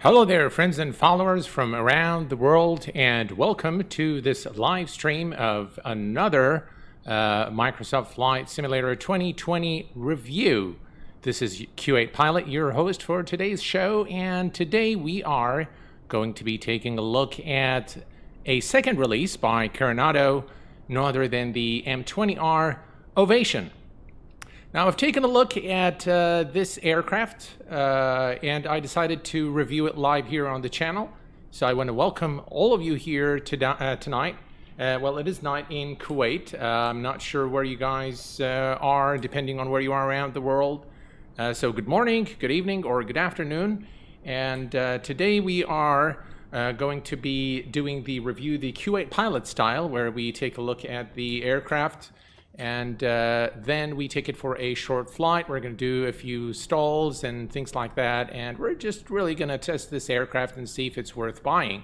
Hello there, friends and followers from around the world, and welcome to this live stream of another Microsoft Flight Simulator 2020 review. This is Q8Pilot, your host for today's show, and today we are going to be taking a look at a second release by Carenado, no other than the M20R Ovation. Now, I've taken a look at this aircraft and I decided to review it live here on the channel. So I want to welcome all of you here tonight. Well, it is night in Kuwait. I'm not sure where you guys are, depending on where you are around the world. So good morning, good evening, or good afternoon. And today we are going to be doing the review, the Q8Pilot style, where we take a look at the aircraft and then we take it for a short flight. We're going to do a few stalls and things like that, and we're just really going to test this aircraft and see if it's worth buying.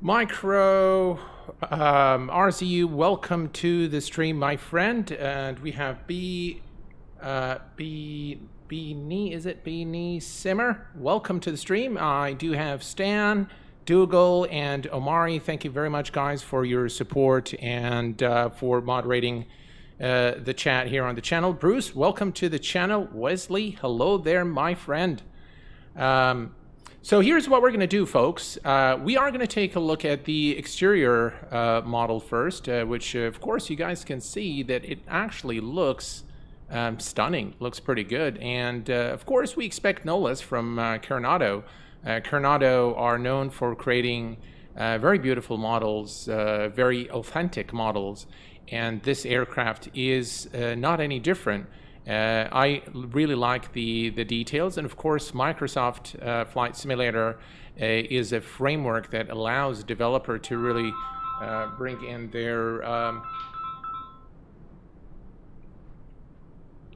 Micro RZU, welcome to the stream, my friend. And we have B Simmer, welcome to the stream. I do have Stan, Dougal, and Omari. Thank you very much, guys, for your support and for moderating the chat here on the channel. Bruce, welcome to the channel. Wesley, hello there, my friend. So here's what we're going to do, folks. We are going to take a look at the exterior model first, which, of course, you guys can see that it actually looks stunning, looks pretty good. And, of course, we expect no less from Carenado. Carenado are known for creating very beautiful models, very authentic models, and this aircraft is not any different. I really like the details, and of course Microsoft Flight Simulator is a framework that allows a developer to really bring in their...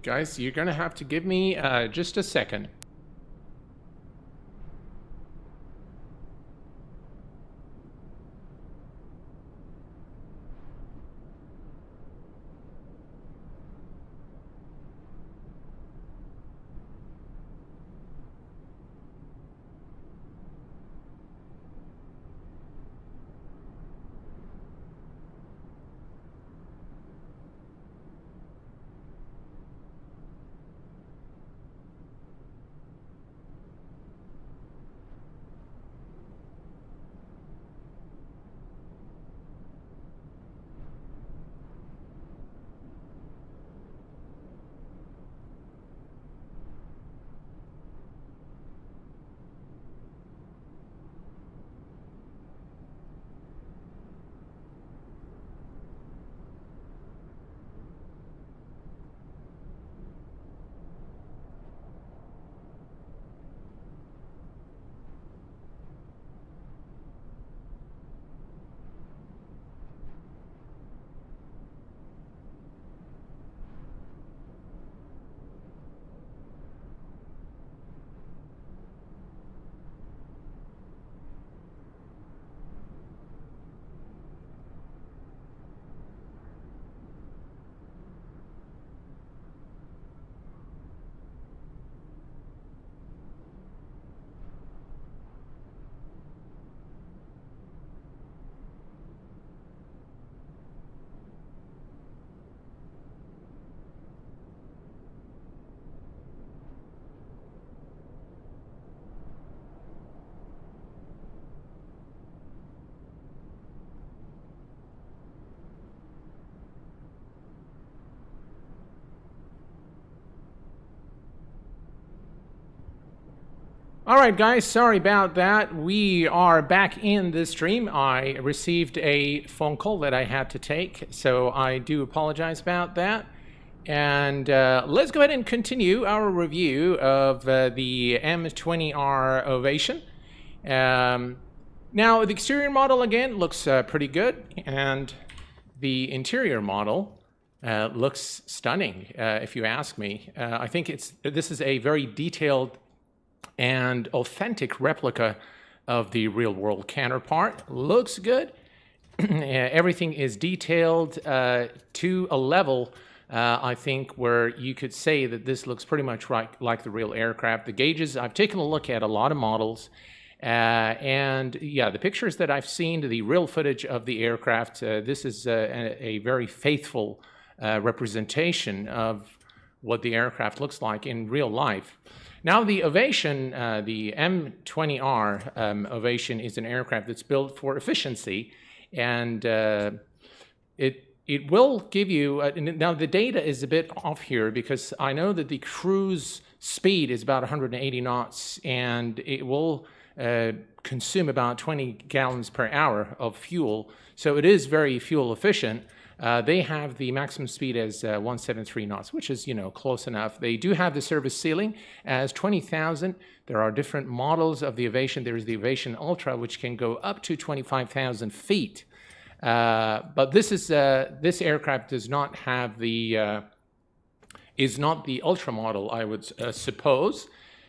Guys, you're gonna have to give me just a second. All right, guys, sorry about that. We are back in the stream. I received a phone call that I had to take, so I do apologize about that. And let's go ahead and continue our review of the M20R Ovation. Now, the exterior model, again, looks pretty good, and the interior model looks stunning, if you ask me. I think this is a very detailed and authentic replica of the real-world counterpart. Looks good. Everything is detailed to a level I think, where you could say that this looks pretty much like the real aircraft. The gauges, I've taken a look at a lot of models, and yeah, the pictures that I've seen, the real footage of the aircraft, this is a very faithful representation of what the aircraft looks like in real life. Now, the Ovation, the M20R Ovation, is an aircraft that's built for efficiency, and it will give you, now the data is a bit off here because I know that the cruise speed is about 180 knots, and it will consume about 20 gallons per hour of fuel, so it is very fuel efficient. They have the maximum speed as 173 knots, which is, close enough. They do have the service ceiling as 20,000. There are different models of the Ovation. There is the Ovation Ultra, which can go up to 25,000 feet. But this aircraft does not have is not the Ultra model, I would suppose.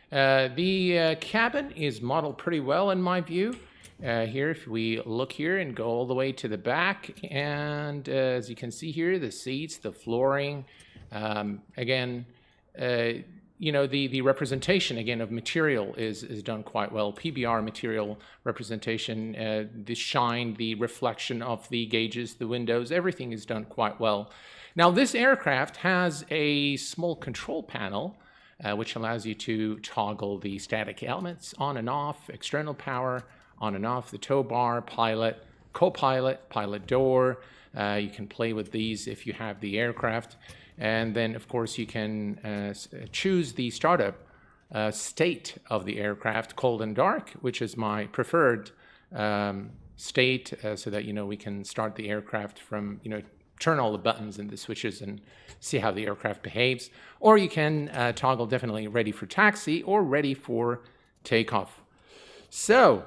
The cabin is modeled pretty well in my view. Here, if we look here and go all the way to the back, and as you can see here, the seats, the flooring, again, the representation again of material is done quite well. PBR material representation, the shine, the reflection of the gauges, the windows, everything is done quite well. Now, this aircraft has a small control panel, which allows you to toggle the static elements on and off, external power, on and off, the tow bar, pilot, co-pilot, pilot door. You can play with these if you have the aircraft. And then, of course, you can choose the startup state of the aircraft, cold and dark, which is my preferred state, so that, we can start the aircraft from, turn all the buttons and the switches and see how the aircraft behaves. Or you can toggle definitely ready for taxi or ready for takeoff. So,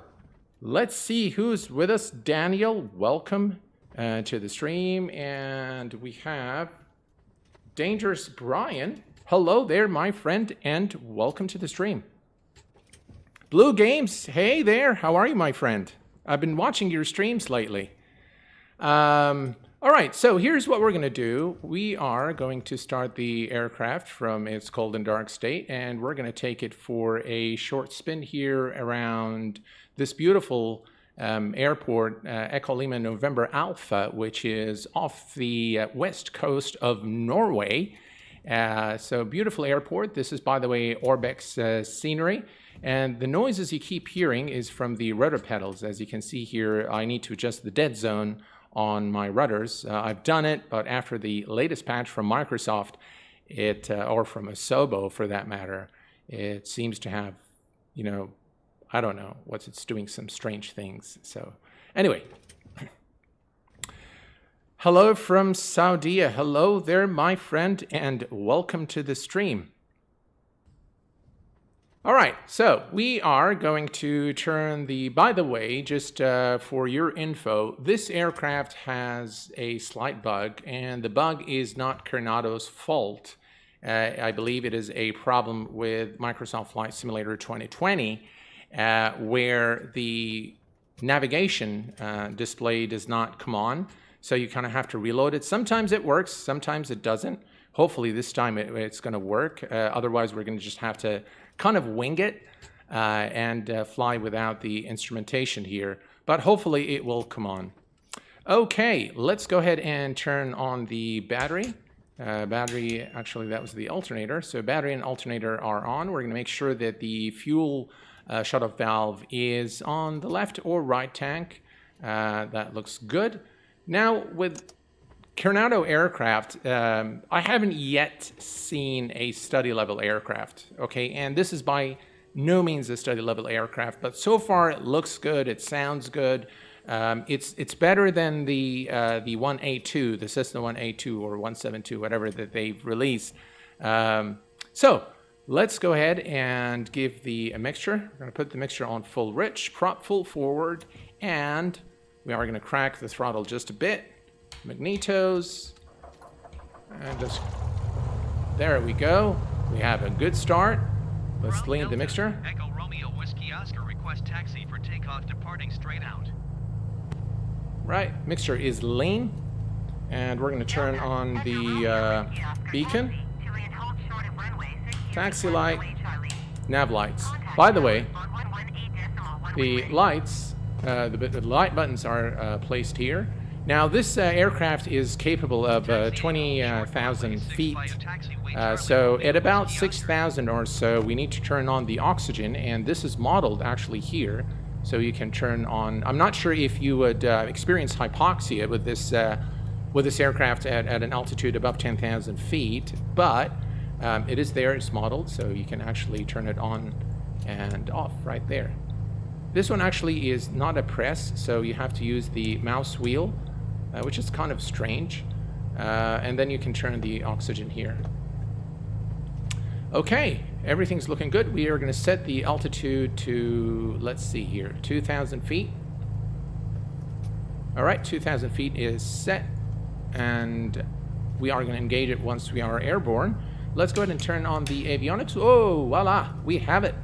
let's see who's with us. Daniel, welcome to the stream. And we have Dangerous Brian. Hello there, my friend, and welcome to the stream. Blue Games, hey there. How are you, my friend? I've been watching your streams lately. All right, so here's what we're going to do. We are going to start the aircraft from its cold and dark state, and we're going to take it for a short spin here around this beautiful airport, Echo Lima November Alpha, which is off the west coast of Norway. So beautiful airport. This is, by the way, Orbex scenery. And the noises you keep hearing is from the rudder pedals. As you can see here, I need to adjust the dead zone on my rudders. I've done it, but after the latest patch from Microsoft, or from Asobo for that matter, it seems to have, I don't know, it's doing some strange things. So anyway, hello from Saudi. Hello there, my friend, and welcome to the stream. All right, so we are going to turn by the way, just for your info, this aircraft has a slight bug, and the bug is not Carenado's fault. I believe it is a problem with Microsoft Flight Simulator 2020, where the navigation display does not come on, so you kind of have to reload it. Sometimes it works, sometimes it doesn't. Hopefully this time it's going to work. Otherwise, we're going to just have to kind of wing it and fly without the instrumentation here. But hopefully it will come on. Okay, let's go ahead and turn on the battery. Actually, that was the alternator. So battery and alternator are on. We're going to make sure that the fuel shutoff valve is on the left or right tank. That looks good. Now, with Carenado aircraft, I haven't yet seen a study level aircraft, okay? And this is by no means a study level aircraft, but so far it looks good, it sounds good. It's better than the 1A2, the Cessna 1A2 or 172, whatever that they've released. So let's go ahead and give a mixture. We're going to put the mixture on full rich, prop full forward, and we are going to crack the throttle just a bit. Magnetos, and just there we go. We have a good start. Let's lean the mixture. Echo Romeo Whiskey Oscar, request taxi for takeoff departing straight out. Right, mixture is lean. And we're going to turn on the beacon, taxi light, nav lights. By the way, the lights, the light buttons are placed here. Now, this aircraft is capable of 20,000 feet. So at about 6,000 or so, we need to turn on the oxygen, and this is modeled actually here. So you can turn on. I'm not sure if you would experience hypoxia with this aircraft at an altitude above 10,000 feet, but it is there. It's modeled, so you can actually turn it on and off right there. This one actually is not a press, so you have to use the mouse wheel, which is kind of strange. And then you can turn the oxygen here. Okay, everything's looking good. We are going to set the altitude to, let's see here, 2,000 feet. All right, 2,000 feet is set, and we are going to engage it once we are airborne. Let's go ahead and turn on the avionics. Oh, voila, we have it.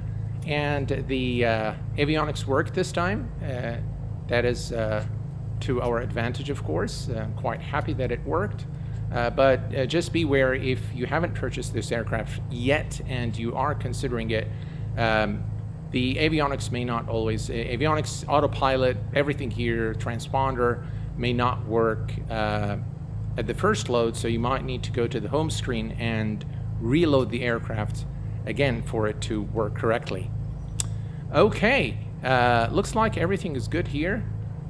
And the avionics worked this time. That is to our advantage, of course. I'm quite happy that it worked. But just beware, if you haven't purchased this aircraft yet and you are considering it, the avionics may not always, avionics, autopilot, everything here, transponder may not work at the first load, so you might need to go to the home screen and reload the aircraft again for it to work correctly. Okay, looks like everything is good here.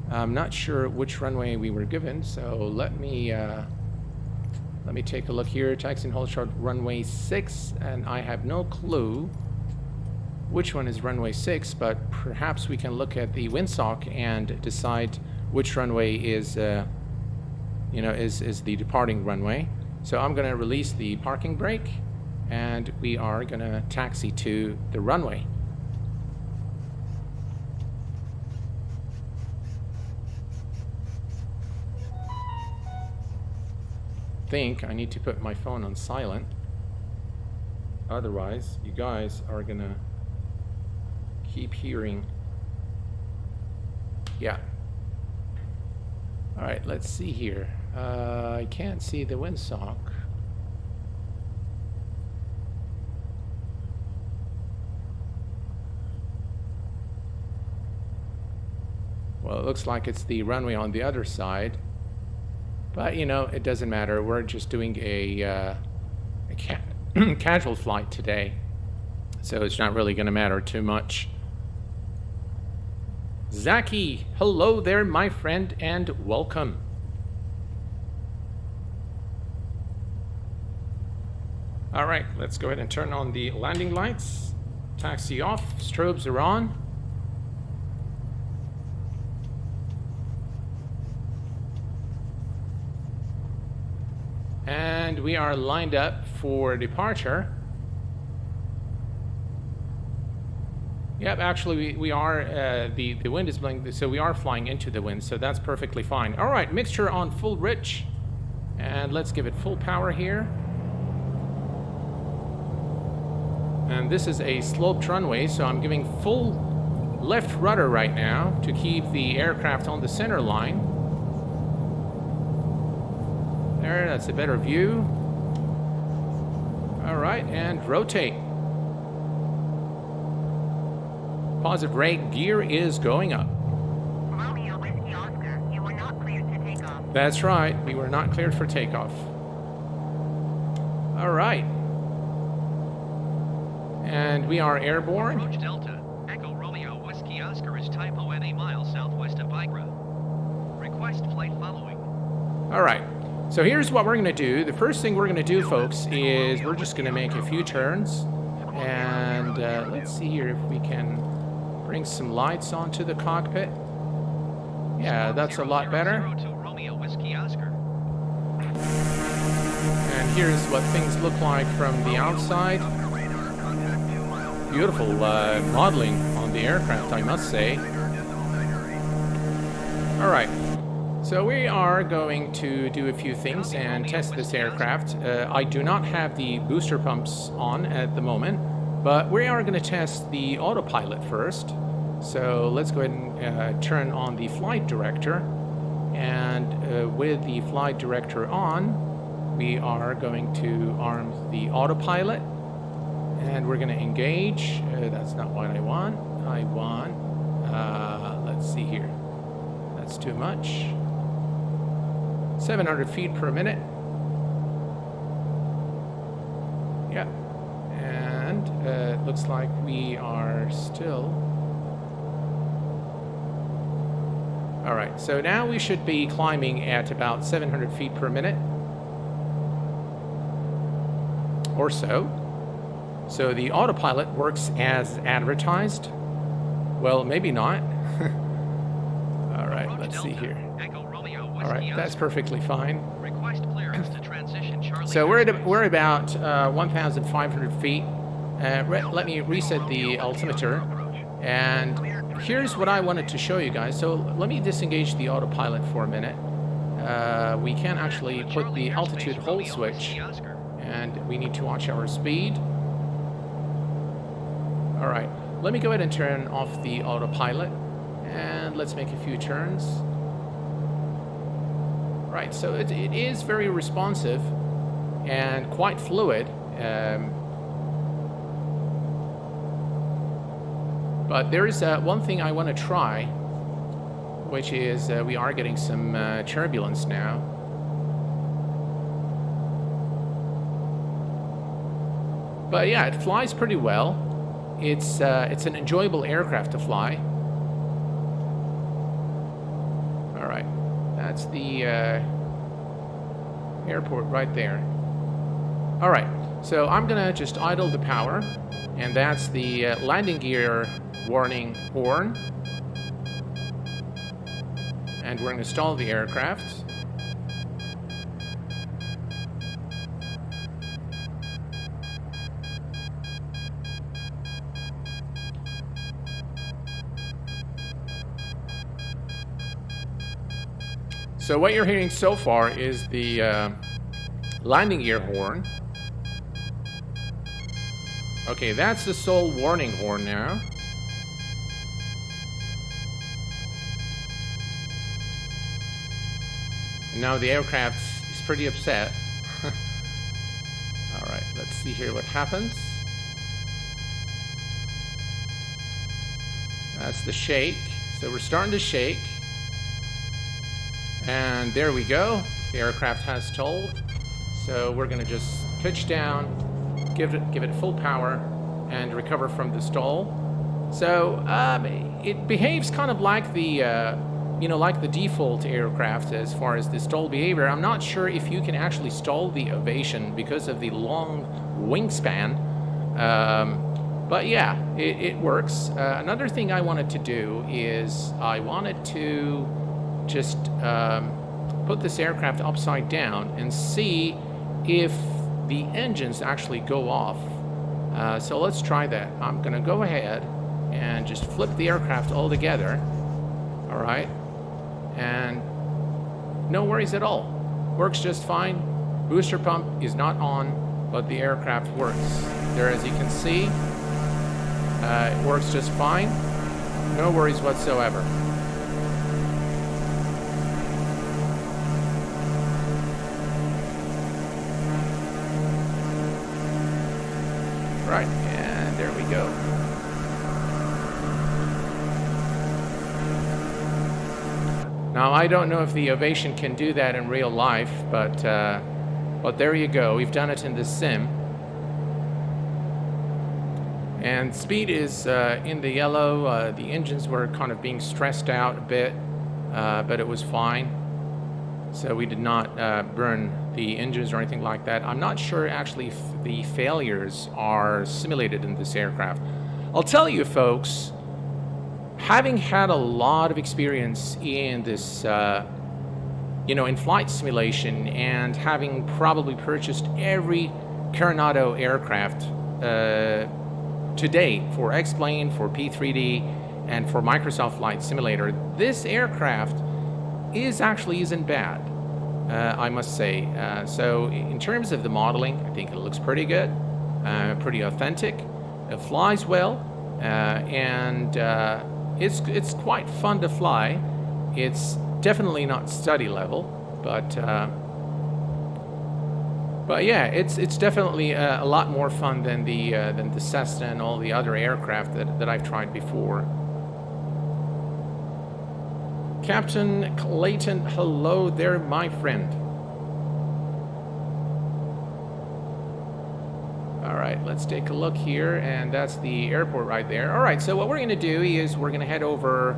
I'm not sure which runway we were given, so let me take a look here. Taxi and hold short runway 6, and I have no clue which one is runway 6, but perhaps we can look at the windsock and decide which runway is, is the departing runway. So I'm going to release the parking brake, and we are going to taxi to the runway. I need to put my phone on silent. Otherwise, you guys are gonna keep hearing. Yeah. All right, let's see here. I can't see the windsock. Well, it looks like it's the runway on the other side. But, you know, it doesn't matter. We're just doing a casual flight today. So it's not really going to matter too much. Zaki, hello there, my friend, and welcome. All right, let's go ahead and turn on the landing lights. Taxi off, strobes are on. And we are lined up for departure. Yep, actually we are, the wind is blowing, so we are flying into the wind, so that's perfectly fine. All right, mixture on full rich, and let's give it full power here. And this is a sloped runway, so I'm giving full left rudder right now to keep the aircraft on the center line. There, that's a better view. All right, and rotate. Positive rate gear is going up. Romeo Whiskey Oscar, you were not cleared to take off. That's right, we were not cleared for takeoff. All right. And we are airborne. Approach Delta. Echo Romeo Whiskey Oscar is typo at a mile southwest of Vigra. Request flight following. All right. So here's what we're going to do. The first thing we're going to do, folks, is we're just going to make a few turns. And let's see here if we can bring some lights onto the cockpit. Yeah, that's a lot better. Romeo Whiskey Oscar. And here's what things look like from the outside. Beautiful modeling on the aircraft, I must say. All right. So we are going to do a few things and test this aircraft. I do not have the booster pumps on at the moment, but we are going to test the autopilot first. So let's go ahead and turn on the flight director, And with the flight director on, we are going to arm the autopilot. And we're going to engage. That's not what I want. I want, let's see here. That's too much. 700 feet per minute. Yeah. And it looks like we are still. All right. So now we should be climbing at about 700 feet per minute or so. So the autopilot works as advertised. Well, maybe not. All right, let's see here. All right, that's perfectly fine. Request clearance to transition Charlie. So we're about 1,500 feet. Let me reset the altimeter. And here's what I wanted to show you guys. So let me disengage the autopilot for a minute. We can actually put the altitude hold switch. And we need to watch our speed. All right, let me go ahead and turn off the autopilot, and let's make a few turns. Right, so it is very responsive and quite fluid, but there is one thing I want to try, which is we are getting some turbulence now. But yeah, it flies pretty well. It's an enjoyable aircraft to fly. All right, that's the airport right there. All right, so I'm gonna just idle the power, and that's the landing gear warning horn. And we're gonna stall the aircraft. So what you're hearing so far is the landing gear horn. Okay, that's the sole warning horn now. And now the aircraft is pretty upset. All right, let's see here what happens. That's the shake. So we're starting to shake. And there we go. The aircraft has stalled. So we're going to just pitch down, give it full power, and recover from the stall. So it behaves kind of like the like the default aircraft as far as the stall behavior. I'm not sure if you can actually stall the Ovation because of the long wingspan. But yeah, it works. Another thing I wanted to do is I wanted to just put this aircraft upside down and see if the engines actually go off. So let's try that. I'm gonna go ahead and just flip the aircraft all together. All right, and no worries at all. Works just fine. Booster pump is not on, but the aircraft works. There, as you can see, it works just fine. No worries whatsoever. Right, and there we go. Now, I don't know if the Ovation can do that in real life, but there you go. We've done it in the sim. And speed is in the yellow. The engines were kind of being stressed out a bit, but it was fine. So we did not burn the engines or anything like that. I'm not sure actually if the failures are simulated in this aircraft. I'll tell you, folks, having had a lot of experience in this, in flight simulation, and having probably purchased every Carenado aircraft to date for X-Plane, for P3D, and for Microsoft Flight Simulator, this aircraft isn't bad, I must say. So in terms of the modeling, I think it looks pretty good, pretty authentic. It flies well, and it's quite fun to fly. It's Definitely not study level, but yeah, it's definitely a lot more fun than the Cessna and all the other aircraft that I've tried before. Captain Clayton, hello there, my friend. All right, let's take a look here, and that's the airport right there. All right, so what we're going to do is we're going to head over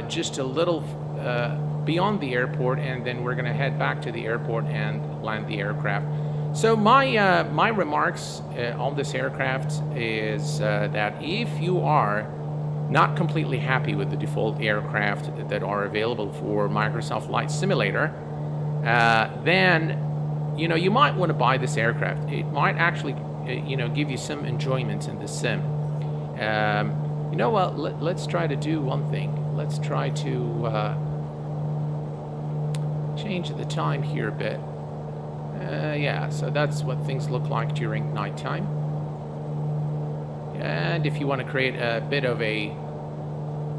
just a little beyond the airport, and then we're going to head back to the airport and land the aircraft. So my remarks on this aircraft is that if you are not completely happy with the default aircraft that are available for Microsoft Flight Simulator, then you might want to buy this aircraft. It might actually give you some enjoyment in the sim. You know what? Let's try to do one thing. Let's try to change the time here a bit. Yeah, so that's what things look like during nighttime. And if you want to create a bit of a,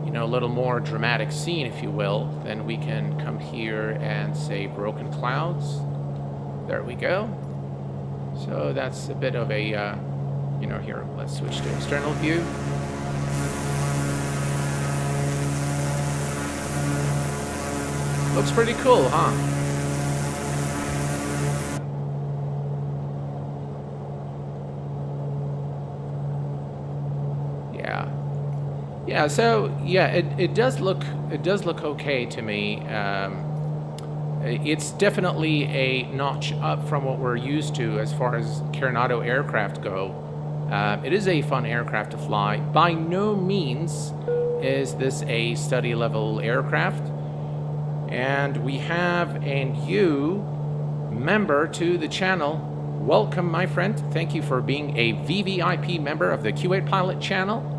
a little more dramatic scene, if you will, then we can come here and say broken clouds. There we go. So that's a bit of a, here, let's switch to external view. Looks pretty cool, huh? Yeah, so yeah, it does look okay to me. It's definitely a notch up from what we're used to as far as Carenado aircraft go. It is a fun aircraft to fly. By no means is this a study level aircraft. And we have a new member to the channel. Welcome, my friend. Thank you for being a VVIP member of the Q8Pilot channel.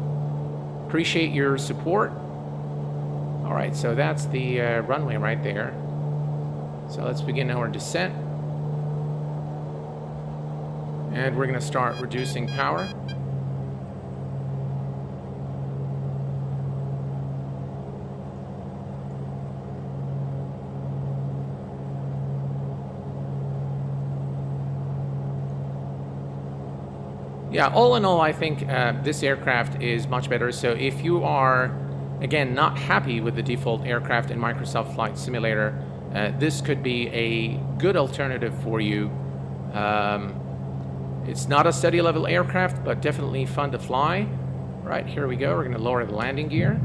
Appreciate your support. All right, so that's the runway right there. So let's begin our descent. And we're going to start reducing power. Yeah, all in all, I think this aircraft is much better. So if you are, again, not happy with the default aircraft in Microsoft Flight Simulator, this could be a good alternative for you. It's not a study level aircraft, but definitely fun to fly. Right, here we go. We're going to lower the landing gear.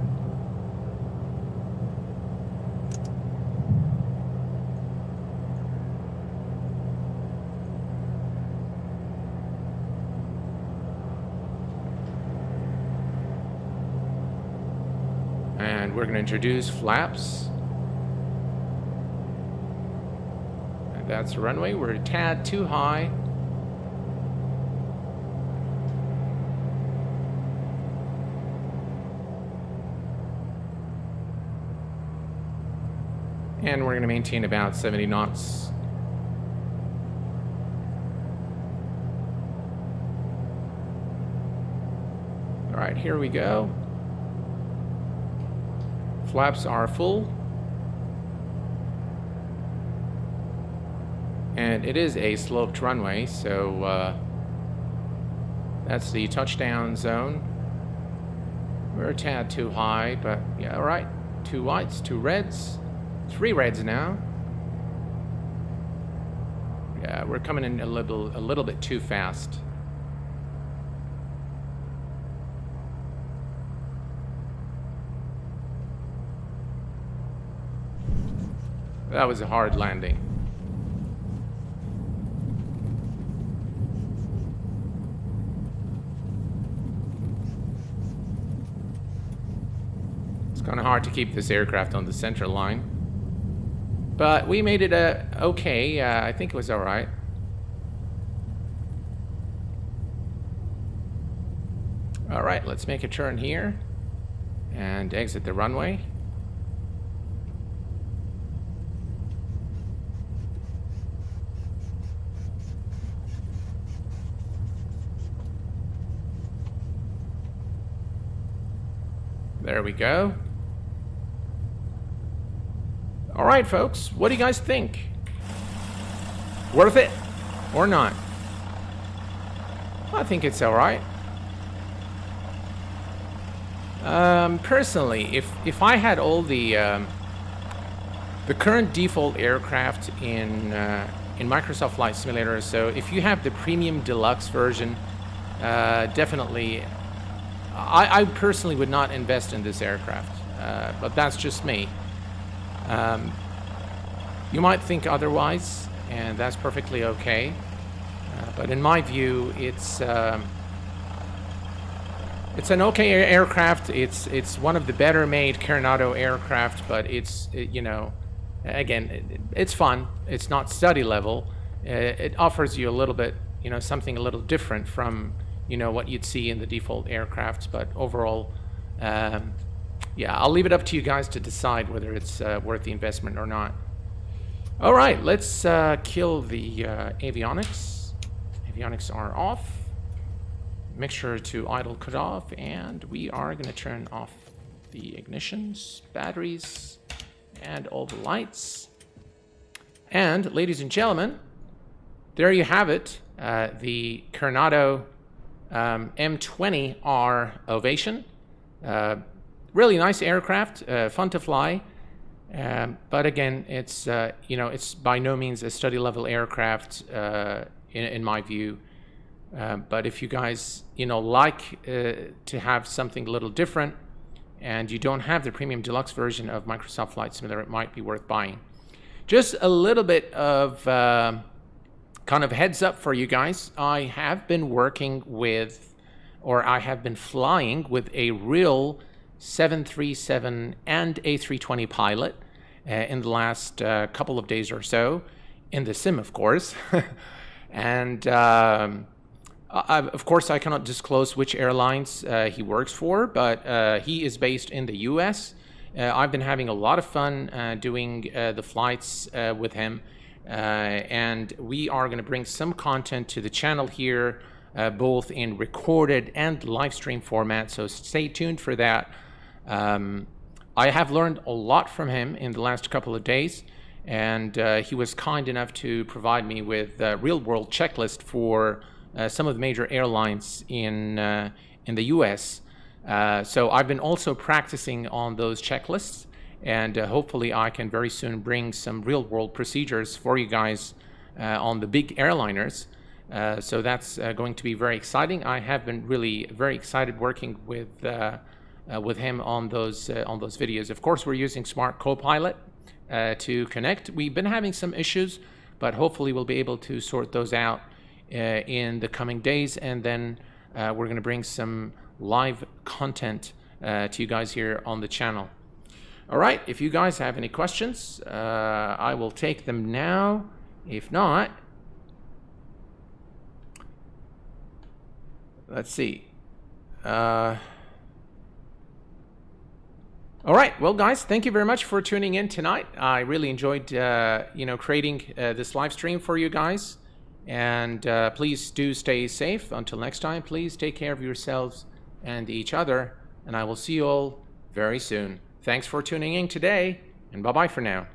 And we're going to introduce flaps. And that's the runway. We're a tad too high. And we're going to maintain about 70 knots. All right, here we go. Flaps are full. And it is a sloped runway, so that's the touchdown zone. We're a tad too high, but yeah, all right. 2 whites, 2 reds, 3 reds now. Yeah, we're coming in a little bit too fast. That was a hard landing. It's kind of hard to keep this aircraft on the center line. But we made it okay. I think it was all right. All right, let's make a turn here and exit the runway. There we go. All right, folks, what do you guys think? Worth it or not? I think it's all right. Personally, if I had all the current default aircraft in Microsoft Flight Simulator, so if you have the Premium Deluxe version, definitely, I personally would not invest in this aircraft, but that's just me. You might think otherwise, and that's perfectly okay. But in my view, it's an okay aircraft. It's one of the better made Carenado aircraft, but it's you know, again, it's fun. It's not study level. It offers you a little bit, you know, something a little different from, you know, what you'd see in the default aircraft. But overall, yeah, I'll leave it up to you guys to decide whether it's worth the investment or not. All right, let's kill the avionics. Avionics are off. Make sure to idle cutoff, and we are going to turn off the ignitions, batteries, and all the lights. And ladies and gentlemen, there you have it, the Carenado M20R Ovation. Really nice aircraft, fun to fly. But again, it's you know, it's by no means a study level aircraft in my view. But if you guys, you know, like to have something a little different, and you don't have the Premium Deluxe version of Microsoft Flight Simulator, it might be worth buying. Just a little bit of kind of heads up for you guys. I have been working with, or I have been flying with a real 737 and A320 pilot in the last couple of days or so, in the sim, of course. And of course, I cannot disclose which airlines he works for, but he is based in the US. I've been having a lot of fun doing the flights with him, and we are going to bring some content to the channel here, both in recorded and live stream format, so stay tuned for that. I have learned a lot from him in the last couple of days, and he was kind enough to provide me with a real-world checklist for some of the major airlines in the US. So I've been also practicing on those checklists, and hopefully I can very soon bring some real-world procedures for you guys on the big airliners. So that's going to be very exciting. I have been really very excited working with him on those videos. Of course, we're using Smart Copilot to connect. We've been having some issues, but hopefully we'll be able to sort those out in the coming days, and then we're going to bring some live content to you guys here on the channel. All right, if you guys have any questions, I will take them now. If not, let's see. All right, well, guys, thank you very much for tuning in tonight. I really enjoyed, you know, creating this live stream for you guys. And please do stay safe. Until next time, please take care of yourselves and each other. And I will see you all very soon. Thanks for tuning in today, and bye-bye for now.